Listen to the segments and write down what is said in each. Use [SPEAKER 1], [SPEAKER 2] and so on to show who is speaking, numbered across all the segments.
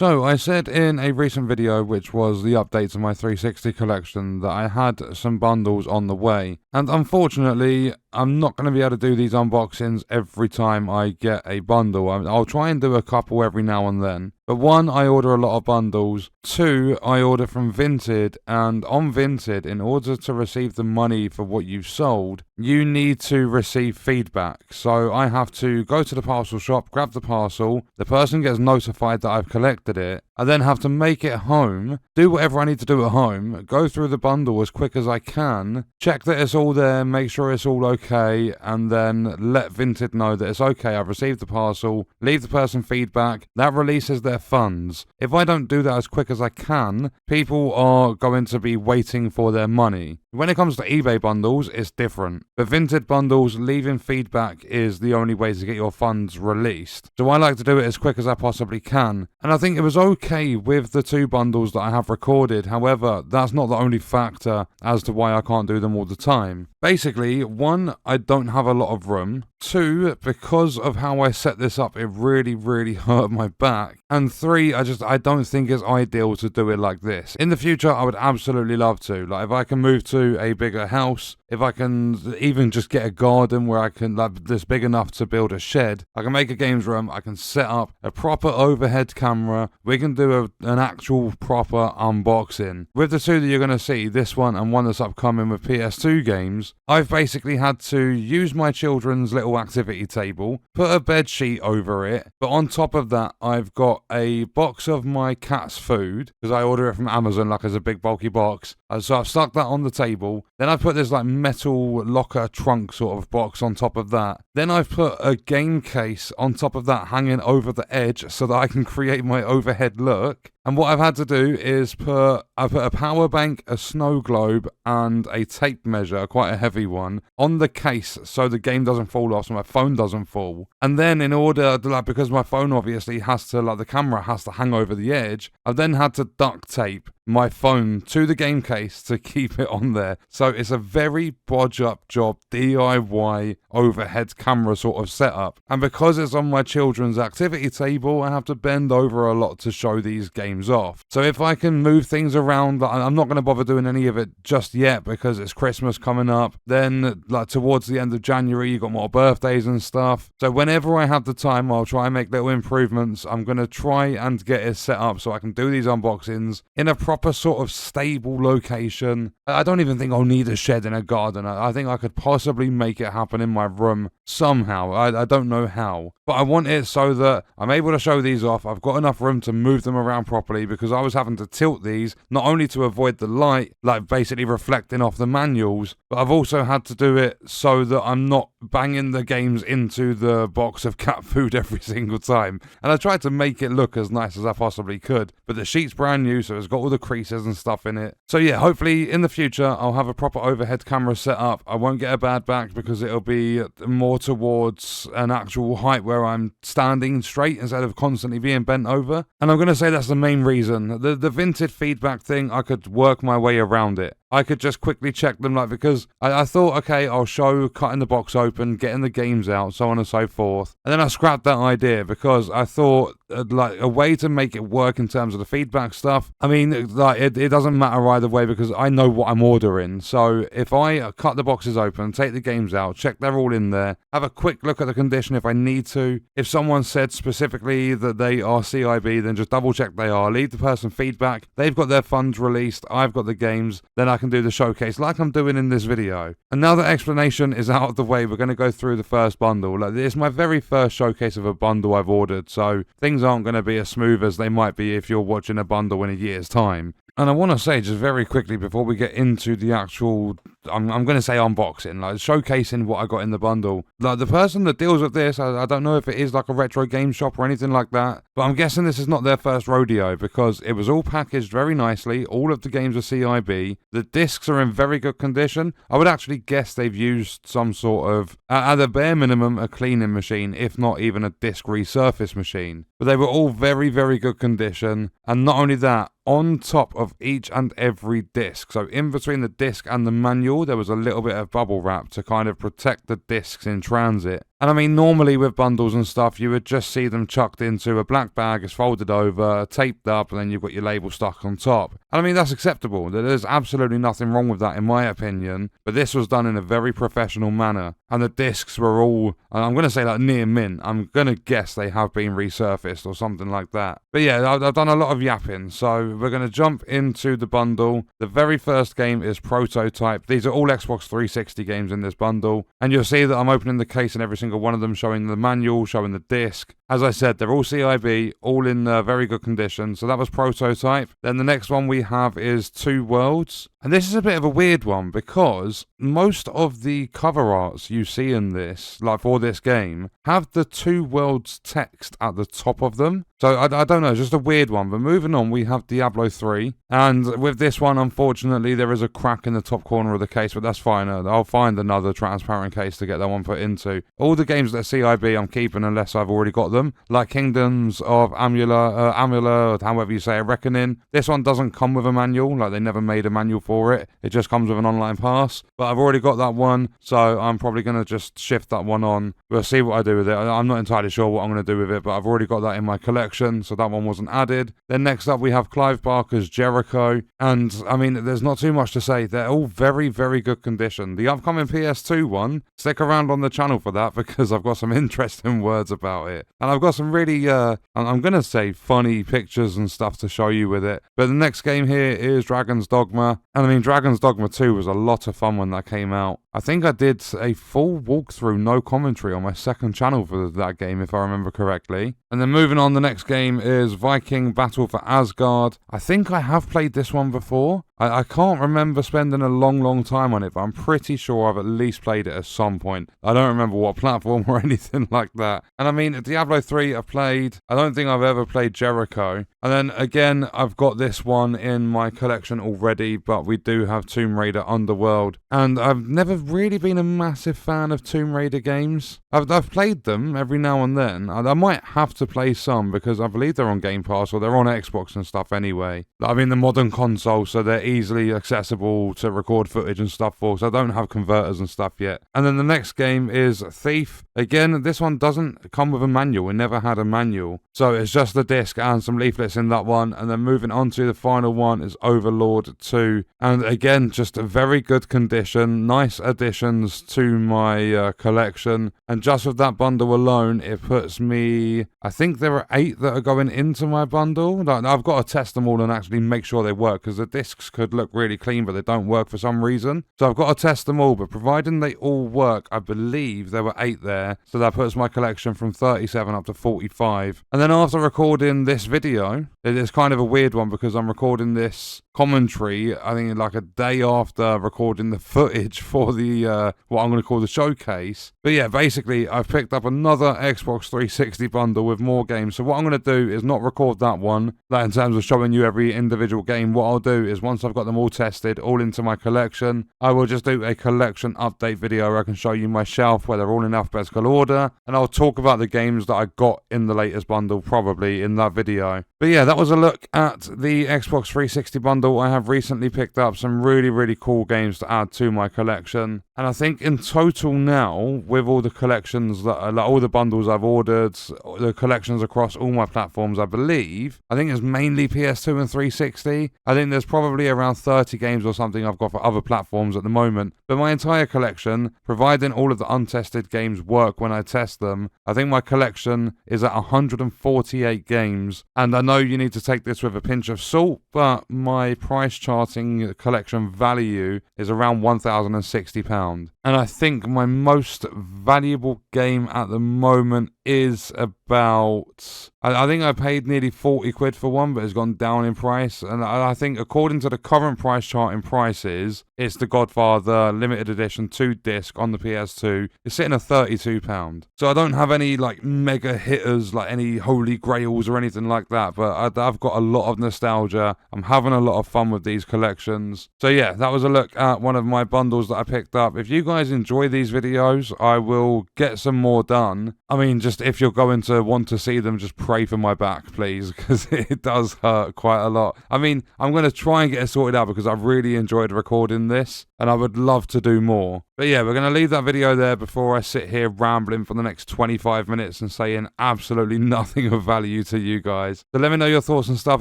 [SPEAKER 1] So, I said in a recent video, which was the update to my 360 collection, that I had some bundles on the way. And unfortunately, I'm not going to be able to do these unboxings every time I get a bundle. I'll try and do a couple every now and then. But one, I order a lot of bundles. Two, I order from Vinted. And on Vinted, in order to receive the money for what you've sold, you need to receive feedback. So I have to go to the parcel shop, grab the parcel. The person gets notified that I've collected it. I then have to make it home, do whatever I need to do at home, go through the bundle as quick as I can, check that it's all there, make sure it's all okay, and then let Vinted know that it's okay, I've received the parcel, leave the person feedback, that releases their funds. If I don't do that as quick as I can, people are going to be waiting for their money. When it comes to eBay bundles, it's different. But Vinted bundles, leaving feedback is the only way to get your funds released. So I like to do it as quick as I possibly can. And I think it was okay with the 2 bundles that I have recorded. However, that's not the only factor as to why I can't do them all the time. Basically, 1, I don't have a lot of room. 2, because of how I set this up, it really hurt my back. And 3, I don't think it's ideal to do it like this. In the future, I would absolutely love to. Like, if I can move to a bigger house, if I can even just get a garden where I can, that's big enough to build a shed, I can make a games room, I can set up a proper overhead camera, we can do an actual proper unboxing. With the 2 that you're going to see, this one and one that's upcoming with PS2 games, I've basically had to use my children's little activity table, put a bed sheet over it, but on top of that, I've got a box of my cat's food, because I order it from Amazon like as a big bulky box. So I've stuck that on the table. Then I put this like metal locker trunk sort of box on top of that. Then I've put a game case on top of that hanging over the edge so that I can create my overhead look. And what I've had to do is I put a power bank, a snow globe, and a tape measure, quite a heavy one, on the case so the game doesn't fall off, so my phone doesn't fall. And then in order to, because my phone obviously has to, the camera has to hang over the edge, I've then had to duct tape my phone to the game case to keep it on there. So it's a very bodge up job, DIY overhead camera sort of setup. And because it's on my children's activity table, I have to bend over a lot to show these games off. So if I can move things around, I'm not going to bother doing any of it just yet because it's Christmas coming up. Then towards the end of January, you got more birthdays and stuff. So whenever I have the time, I'll try and make little improvements. I'm going to try and get it set up so I can do these unboxings in a proper sort of stable location. I don't even think I'll need a shed in a garden. I think I could possibly make it happen in my room somehow. I don't know how. But I want it so that I'm able to show these off. I've got enough room to move them around properly because I was having to tilt these, not only to avoid the light, basically reflecting off the manuals, but I've also had to do it so that I'm not banging the games into the box of cat food every single time. And I tried to make it look as nice as I possibly could. But the sheet's brand new, so it's got all the creases and stuff in it. So yeah, hopefully in the future, I'll have a proper overhead camera set up. I won't get a bad back because it'll be more towards an actual height where I'm standing straight instead of constantly being bent over. And I'm going to say that's the main reason. The Vinted feedback thing, I could work my way around it. I could just quickly check them, because I thought, okay, I'll show cutting the box open, getting the games out, so on and so forth. And then I scrapped that idea because I thought, a way to make it work in terms of the feedback stuff. I mean, it doesn't matter either way because I know what I'm ordering. So if I cut the boxes open, take the games out, check they're all in there, have a quick look at the condition if I need to. If someone said specifically that they are CIB, then just double check they are. Leave the person feedback. They've got their funds released. I've got the games. Then I can do the showcase like I'm doing in this video. And now that explanation is out of the way, we're going to go through the first bundle. It's my very first showcase of a bundle I've ordered, so things aren't going to be as smooth as they might be if you're watching a bundle in a year's time. And I want to say just very quickly before we get into the actual, I'm going to say unboxing, showcasing what I got in the bundle. The person that deals with this, I don't know if it is like a retro game shop or anything like that, but I'm guessing this is not their first rodeo because it was all packaged very nicely. All of the games are CIB. The discs are in very good condition. I would actually guess they've used some sort of, at the bare minimum, a cleaning machine, if not even a disc resurface machine. But they were all very good condition. And not only that, on top of each and every disc, so in between the disc and the manual, there was a little bit of bubble wrap to kind of protect the discs in transit. And I mean, normally with bundles and stuff, you would just see them chucked into a black bag, it's folded over, taped up, and then you've got your label stuck on top. And I mean, that's acceptable. There's absolutely nothing wrong with that, in my opinion. But this was done in a very professional manner. And the discs were all, I'm going to say like near mint. I'm going to guess they have been resurfaced or something like that. But yeah, I've done a lot of yapping. So we're going to jump into the bundle. The very first game is Prototype. These are all Xbox 360 games in this bundle. And you'll see that I'm opening the case and every single one of them showing the manual, showing the disc. As I said, they're all CIB, all in very good condition. So that was Prototype. Then the next one we have is Two Worlds. And this is a bit of a weird one because most of the cover arts you see in this, like for this game, have the Two Worlds text at the top of them. So I don't know, it's just a weird one. But moving on, we have Diablo 3. And with this one, unfortunately, there is a crack in the top corner of the case, but that's fine. I'll find another transparent case to get that one put into. All the games that are CIB I'm keeping unless I've already got them. Like Kingdoms of Amula, or however you say it, Reckoning. This one doesn't come with a manual, like they never made a manual for it. It just comes with an online pass. But I've already got that one, so I'm probably going to just shift that one on. We'll see what I do with it. I'm not entirely sure what I'm going to do with it, but I've already got that in my collection, so that one wasn't added. Then next up we have Clive Barker's Jericho, and I mean, there's not too much to say. They're all very, very good condition. The upcoming PS2 one, stick around on the channel for that because I've got some interesting words about it. And I've got some really, I'm going to say funny pictures and stuff to show you with it. But the next game here is Dragon's Dogma. And I mean, Dragon's Dogma 2 was a lot of fun when that came out. I think I did a full walkthrough, no commentary, on my second channel for that game, if I remember correctly. And then moving on, the next game is Viking Battle for Asgard. I think I have played this one before. I can't remember spending a long time on it, but I'm pretty sure I've at least played it at some point. I don't remember what platform or anything like that. And I mean, Diablo 3 I've played. I don't think I've ever played Jericho. And then again, I've got this one in my collection already, but we do have Tomb Raider Underworld. And I've never really been a massive fan of Tomb Raider games. I've played them every now and then. I might have to play some because I believe they're on Game Pass or they're on Xbox and stuff anyway. I mean, the modern console, so they're easily accessible to record footage and stuff for, so I don't have converters and stuff yet. And then the next game is Thief. Again, this one doesn't come with a manual. We never had a manual. So it's just the disc and some leaflets in that one. And then moving on to the final one is Overlord 2. And again, just a very good condition. Nice additions to my collection. And just with that bundle alone, it puts me, I think there are 8 that are going into my bundle. I've got to test them all and actually make sure they work, because the discs could look really clean, but they don't work for some reason. So I've got to test them all, but providing they all work, I believe there were 8 there. So that puts my collection from 37 up to 45. And then after recording this video, it is kind of a weird one because I'm recording this commentary, I think like a day after recording the footage for the, what I'm going to call the showcase. But yeah, basically I've picked up another Xbox 360 bundle with more games. So what I'm going to do is not record that one, that in terms of showing you every individual game. What I'll do is once I've got them all tested, all into my collection, I will just do a collection update video where I can show you my shelf where they're all in alphabetical order. And I'll talk about the games that I got in the latest bundle probably in that video. But yeah, that was a look at the Xbox 360 bundle. I have recently picked up some really cool games to add to my collection. And I think in total now, with all the collections, that like all the bundles I've ordered, the collections across all my platforms, I believe, I think it's mainly PS2 and 360. I think there's probably around 30 games or something I've got for other platforms at the moment. But my entire collection, providing all of the untested games work when I test them, I think my collection is at 148 games. And I know you need to take this with a pinch of salt, but my price charting collection value is around £1,060. And I think my most valuable game at the moment is about, I think I paid nearly 40 quid for one, but it's gone down in price. And I think according to the current price chart in prices, it's the Godfather limited edition 2 disc on the PS2. It's sitting at £32. So I don't have any like mega hitters, like any holy grails or anything like that, but I've got a lot of nostalgia. I'm having a lot of fun with these collections. So yeah, that was a look at one of my bundles that I picked up. If you guys enjoy these videos, I will get some more done. I mean, just if you're going to want to see them, just pray for my back, please, because it does hurt quite a lot. I mean, I'm going to try and get it sorted out because I've really enjoyed recording this and I would love to do more. But yeah, we're going to leave that video there before I sit here rambling for the next 25 minutes and saying absolutely nothing of value to you guys. So let me know your thoughts and stuff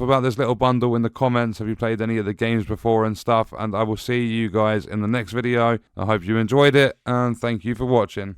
[SPEAKER 1] about this little bundle in the comments. Have you played any of the games before and stuff? And I will see you guys in the next video. I hope you enjoyed it and thank you for watching.